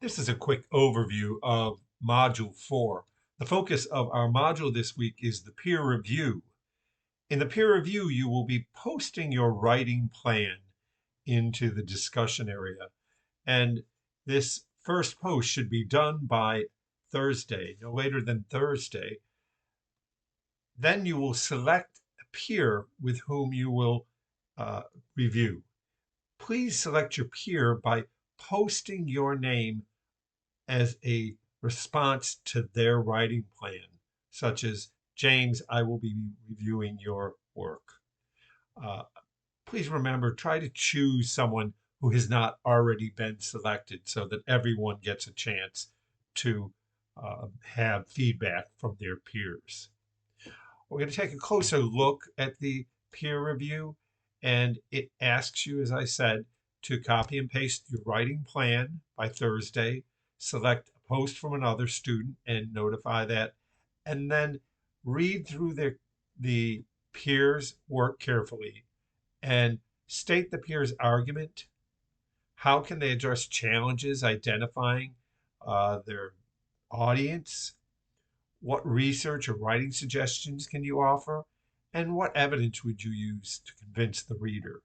This is a quick overview of Module 4. The focus of our module this week is the peer review. In the peer review, you will be posting your writing plan into the discussion area. And this first post should be done by Thursday, no later than Thursday. Then you will select a peer with whom you will review. Please select your peer by posting your name as a response to their writing plan, such as, James, I will be reviewing your work. Uh, Please remember, try to choose someone who has not already been selected so that everyone gets a chance to have feedback from their peers. We're going to take a closer look at the peer review, and it asks you, as I said, to copy and paste your writing plan by Thursday, select a post from another student and notify that, and then read through the peer's work carefully and state the peer's argument. How can they address challenges identifying their audience? What research or writing suggestions can you offer? And what evidence would you use to convince the reader?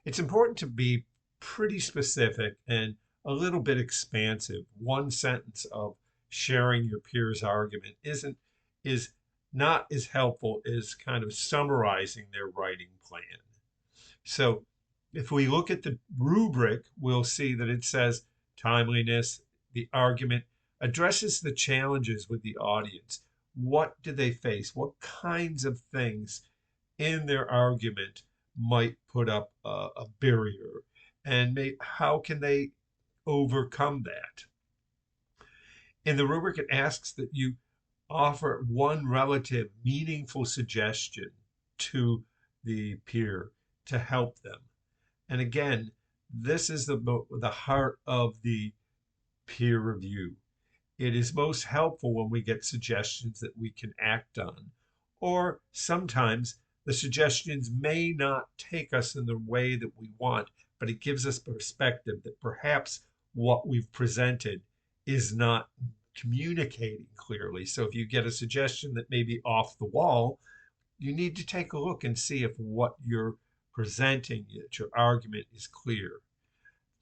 It's important to be pretty specific and a little bit expansive. One sentence of sharing your peer's argument is not as helpful as kind of summarizing their writing plan. So if we look at the rubric, we'll see that it says timeliness, the argument addresses the challenges with the audience. What do they face? What kinds of things in their argument might put up a barrier? And how can they overcome that? In the rubric, it asks that you offer one relative meaningful suggestion to the peer to help them. And again, this is the heart of the peer review. It is most helpful when we get suggestions that we can act on, or sometimes the suggestions may not take us in the way that we want, but it gives us perspective that perhaps what we've presented is not communicating clearly. So if you get a suggestion that may be off the wall, you need to take a look and see if what you're presenting, that your argument is clear.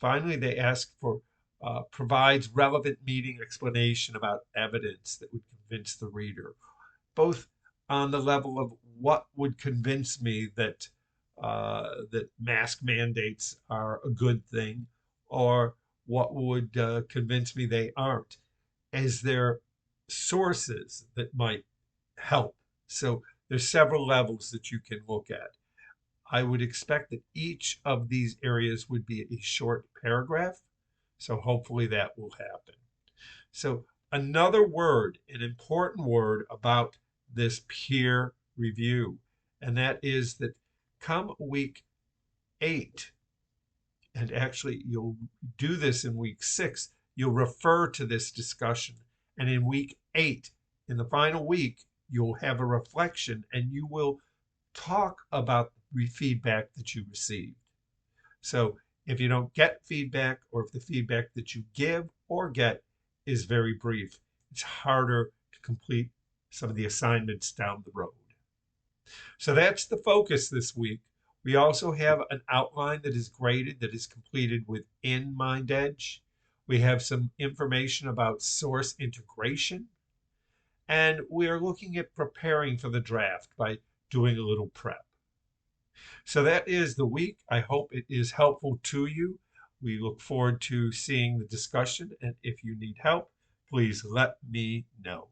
Finally, they ask for provides relevant meaning explanation about evidence that would convince the reader, both on the level of what would convince me that that mask mandates are a good thing, or what would convince me they aren't. Is there sources that might help? So there's several levels that you can look at. I would expect that each of these areas would be a short paragraph. So hopefully that will happen. So another word, an important word about this peer review, and that is that come week 8, and actually you'll do this in week 6, you'll refer to this discussion. And in week 8, in the final week, you'll have a reflection and you will talk about the feedback that you received. So if you don't get feedback, or if the feedback that you give or get is very brief, it's harder to complete some of the assignments down the road. So that's the focus this week. We also have an outline that is graded, that is completed within MindEdge. We have some information about source integration. And we are looking at preparing for the draft by doing a little prep. So that is the week. I hope it is helpful to you. We look forward to seeing the discussion. And if you need help, please let me know.